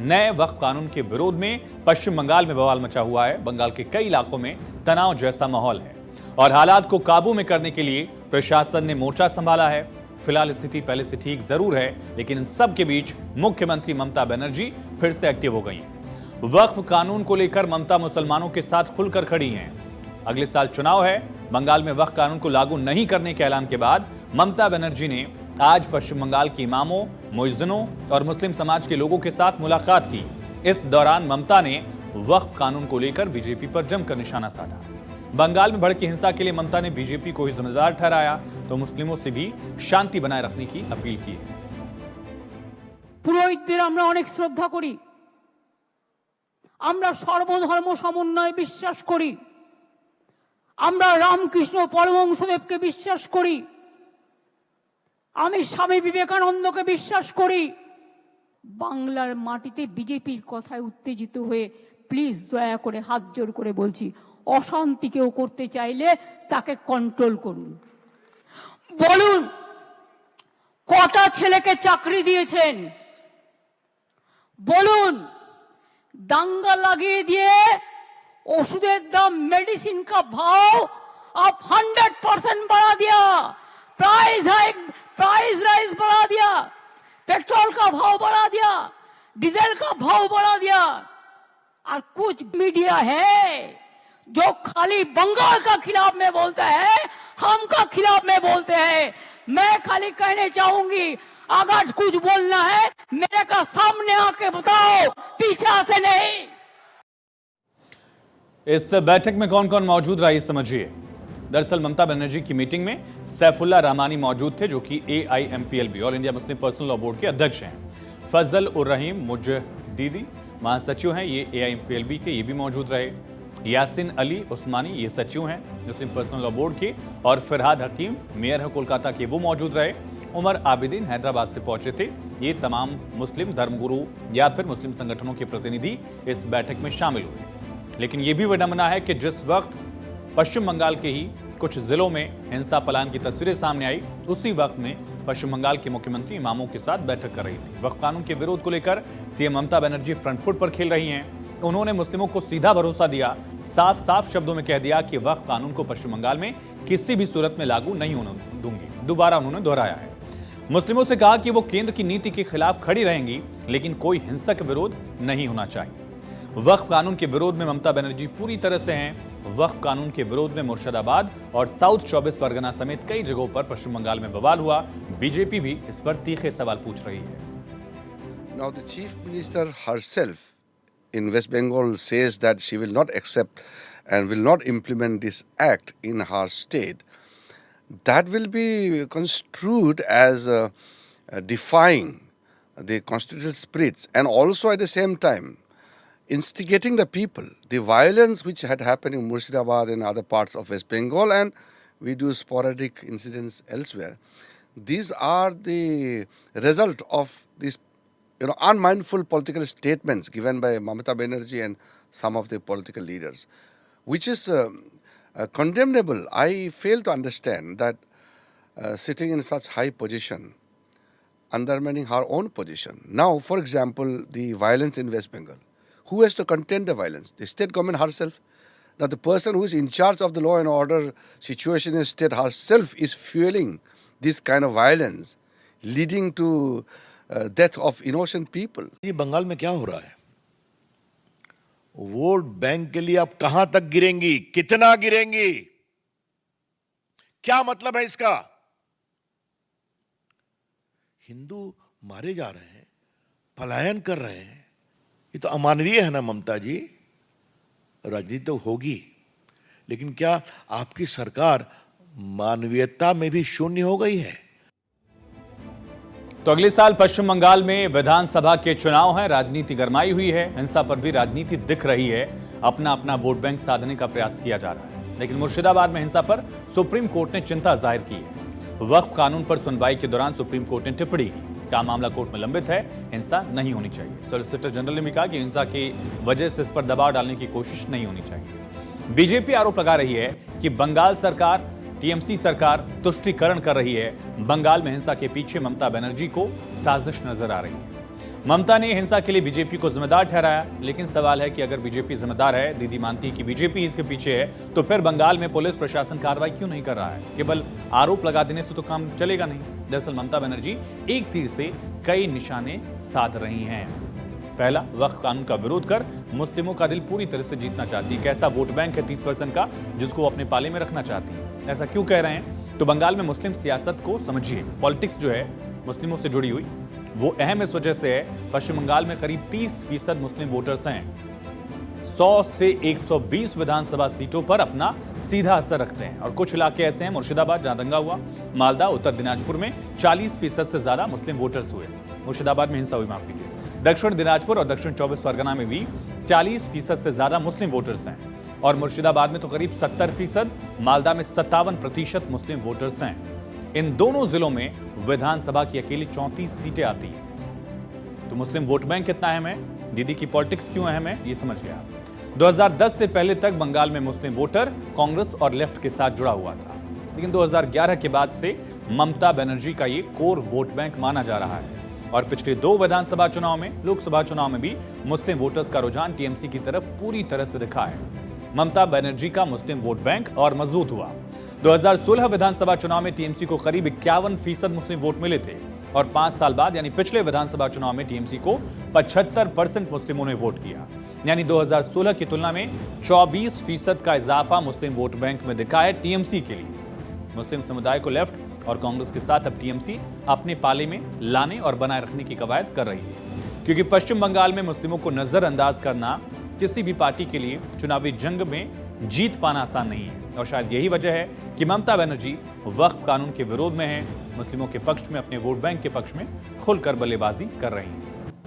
नए वक्फ कानून के विरोध में पश्चिम बंगाल में बवाल मचा हुआ है। बंगाल के कई इलाकों में तनाव जैसा माहौल है और हालात को काबू में करने के लिए प्रशासन ने मोर्चा संभाला है। फिलहाल स्थिति पहले से ठीक जरूर है, लेकिन इन सब के बीच मुख्यमंत्री ममता बनर्जी फिर से एक्टिव हो गई हैं। वक्फ कानून को लेकर ममता मुसलमानों के साथ खुलकर खड़ी हैं। अगले साल चुनाव है। बंगाल में वक्फ कानून को लागू नहीं करने के ऐलान के बाद ममता बनर्जी ने आज पश्चिम बंगाल के इमामों, मुइज्जिनों और मुस्लिम समाज के लोगों के साथ मुलाकात की। इस दौरान ममता ने वक्फ कानून को लेकर बीजेपी पर जमकर निशाना साधा। बंगाल में भड़की हिंसा के लिए ममता ने बीजेपी को ही जिम्मेदार ठहराया तो मुस्लिमों से भी शांति बनाए रखने की अपील की है। पुरोहितদের আমরা অনেক শ্রদ্ধা করি, আমরা সর্বধর্ম সমন্বয়ে বিশ্বাস করি, আমরা রামকৃষ্ণ পরমহংসদেবকে বিশ্বাস করি, আমি স্বামী বিবেকানন্দকে বিশ্বাস করি। বাংলার মাটিতে বিজেপির কথায় উত্তেজিত হয়ে প্লিজ দয়া করে হাত জোড় করে বলছি, অশান্তি কেউ করতে চাইলে তাকে কন্ট্রোল করুন। বলুন কটা ছেলেকে চাকরি দিয়েছেন, বলুন দাঙ্গা লাগিয়ে দিয়ে ওষুধের দাম, मेडिसिन का भाव आप 100% बढ़ा दिया, प्राइस राइज बढ़ा दिया, पेट्रोल का भाव बढ़ा दिया, डीजल का भाव बढ़ा दिया। और कुछ मीडिया है जो खाली बंगाल का खिलाफ में बोलता है, हम का खिलाफ में बोलते हैं। मैं खाली कहने चाहूंगी, अगर कुछ बोलना है मेरे का सामने आके बताओ, पीछे से नहीं। इस बैठक में कौन कौन मौजूद रहा ये समझिए। दरअसल ममता बनर्जी की मीटिंग में सैफुल्ला रहमानी मौजूद थे, जो कि AIMPLB all India Muslim personal law board के अध्यक्ष हैं। फजल उर रहीम मुजद्दिदी महासचिव हैं, ये AIMPLB के, ये भी मौजूद रहे। यासिन अली उस्मानी ये सचिव हैं मुस्लिम पर्सनल लॉ बोर्ड के, और फिरहाद हकीम मेयर है कोलकाता के, वो मौजूद रहे। उमर आबिदीन हैदराबाद से पहुंचे थे। ये तमाम मुस्लिम धर्मगुरु या फिर मुस्लिम संगठनों के प्रतिनिधि इस बैठक में शामिल हुए। लेकिन यह भी विडंबना है कि जिस वक्त पश्चिम बंगाल के ही कुछ जिलों में हिंसा पलायन की तस्वीरें सामने आई, उसी वक्त में पश्चिम बंगाल के मुख्यमंत्री इमामों के साथ बैठक कर रही थी। वक्फ कानून के विरोध को लेकर CM Mamata Banerjee front foot पर खेल रही हैं। उन्होंने मुस्लिमों को सीधा भरोसा दिया, साफ साफ शब्दों में कह दिया कि वक्फ कानून को पश्चिम बंगाल में किसी भी सूरत में लागू नहीं होने दूंगी। दोबारा उन्होंने दोहराया है। मुस्लिमों से कहा कि वो केंद्र की नीति के खिलाफ खड़ी रहेंगी, लेकिन कोई हिंसक विरोध नहीं होना चाहिए। वक्फ कानून के विरोध में ममता बनर्जी पूरी तरह से हैं। वक्फ कानून के विरोध में मुर्शिदाबाद और साउथ 24 परगना समेत कई जगहों पर पश्चिम बंगाल में बवाल हुआ। बीजेपी भी इस पर तीखे सवाल पूछ रही है। Now the Chief Minister herself in West Bengal says that she will not accept and will not implement this act in her state. That will be construed as defying the constitutional spirits and also at the same time instigating the people. The violence which had happened in Murshidabad and other parts of West Bengal, and we do sporadic incidents elsewhere. These are the result of these unmindful political statements given by Mamata Banerjee and some of the political leaders, which is condemnable. I fail to understand that sitting in such high position, undermining her own position. Now, for example, the violence in West Bengal. Who has to contain the violence? The state government herself. Now, the person who is in charge of the law and order situation in the state herself is fueling this kind of violence, leading to death of innocent people. ये बंगाल में क्या हो रहा है? Vote bank के लिए आप कहां तक गिरेंगी, कितना गिरेंगी, क्या मतलब है इसका? हिंदू मारे जा रहे हैं, पलायन कर रहे हैं, ये तो अमानवीय है ना ममता जी। राजनीति तो होगी, लेकिन क्या आपकी सरकार मानवीयता में भी शून्य हो गई है? तो अगले साल पश्चिम बंगाल में विधानसभा के चुनाव हैं। राजनीति गरमाई हुई है, हिंसा पर भी राजनीति दिख रही है। अपना अपना वोट बैंक साधने का प्रयास किया जा रहा है। लेकिन मुर्शिदाबाद में हिंसा पर सुप्रीम कोर्ट ने चिंता जाहिर की है। वक्फ कानून पर सुनवाई के दौरान सुप्रीम कोर्ट ने टिप्पणी की, का मामला कोर्ट में लंबित है, हिंसा नहीं होनी चाहिए। सॉलिसिटर जनरल ने भी कहा कि हिंसा की वजह से इस पर दबाव डालने की कोशिश नहीं होनी चाहिए। बीजेपी आरोप लगा रही है कि बंगाल सरकार, टीएमसी सरकार तुष्टीकरण कर रही है। बंगाल में हिंसा के पीछे ममता बनर्जी को साजिश नजर आ रही है। ममता ने हिंसा के लिए बीजेपी को जिम्मेदार ठहराया, लेकिन सवाल है कि अगर बीजेपी जिम्मेदार है, दीदी मानती है कि बीजेपी इसके पीछे है, तो फिर बंगाल में पुलिस प्रशासन कार्रवाई क्यों नहीं कर रहा है? केवल आरोप लगा देने से तो काम चलेगा नहीं। दरअसल ममता बनर्जी एक तीर से कई निशाने साध रही हैं। पहला, वक्फ कानून का विरोध कर मुस्लिमों का दिल पूरी तरह से जीतना चाहती है। कैसा वोट बैंक है 30% का, जिसको वो अपने पाले में रखना चाहती है। ऐसा क्यों कह रहे हैं? तो बंगाल में मुस्लिम सियासत को समझिए। पॉलिटिक्स जो है मुस्लिमों से जुड़ी हुई, वो अहम इस वजह से है, पश्चिम बंगाल में करीब 30% मुस्लिम वोटर्स हैं। 100 से 120 विधानसभा सीटों पर अपना सीधा असर रखते हैं। और कुछ इलाके ऐसे हैं, मुर्शिदाबाद जहां दंगा हुआ, मालदा, उत्तर दिनाजपुर में 40% से ज्यादा मुस्लिम वोटर्स हुए। मुर्शिदाबाद में हिंसा हुई, माफ कीजिए। दक्षिण दिनाजपुर और दक्षिण 24 परगना में भी 40% से ज्यादा मुस्लिम वोटर्स हैं। और मुर्शिदाबाद में तो करीब 70%, मालदा में 57% मुस्लिम वोटर्स हैं। इन दोनों जिलों में विधानसभा की अकेली 34 सीटें आती हैं। तो मुस्लिम वोट बैंक कितना अहम है, दीदी की पॉलिटिक्स क्यों अहम है, ये समझ गया। 2010 से पहले तक बंगाल में मुस्लिम वोटर कांग्रेस और लेफ्ट के साथ जुड़ा हुआ था, लेकिन 2011 के बाद से ममता बनर्जी का ये कोर वोट बैंक माना जा रहा है। और पिछले 2 विधानसभा चुनाव में, लोकसभा चुनाव में भी मुस्लिम वोटर्स का रुझान टीएमसी की तरफ पूरी तरह से दिखा है। ममता बनर्जी का मुस्लिम वोट बैंक और मजबूत हुआ। 2016 विधानसभा चुनाव में टीएमसी को करीब 51% मुस्लिम वोट मिले थे और 5 साल बाद यानी पिछले विधानसभा चुनाव में टीएमसी को 75% मुस्लिमों ने वोट किया। यानी 2016 की तुलना में 24% का इजाफा मुस्लिम वोट बैंक में दिखा है टीएमसी के लिए। मुस्लिम समुदाय को लेफ्ट और कांग्रेस के साथ अब टीएमसी अपने पाले में लाने और बनाए रखने की कवायद कर रही है, क्योंकि पश्चिम बंगाल में मुस्लिमों को नजरअंदाज करना किसी भी पार्टी के लिए चुनावी जंग में जीत पाना आसान नहीं है। और शायद यही वजह है कि ममता बनर्जी वक्फ कानून के विरोध में है, मुस्लिमों के पक्ष में, अपने वोट बैंक के पक्ष में खुलकर बल्लेबाजी कर रही हैं।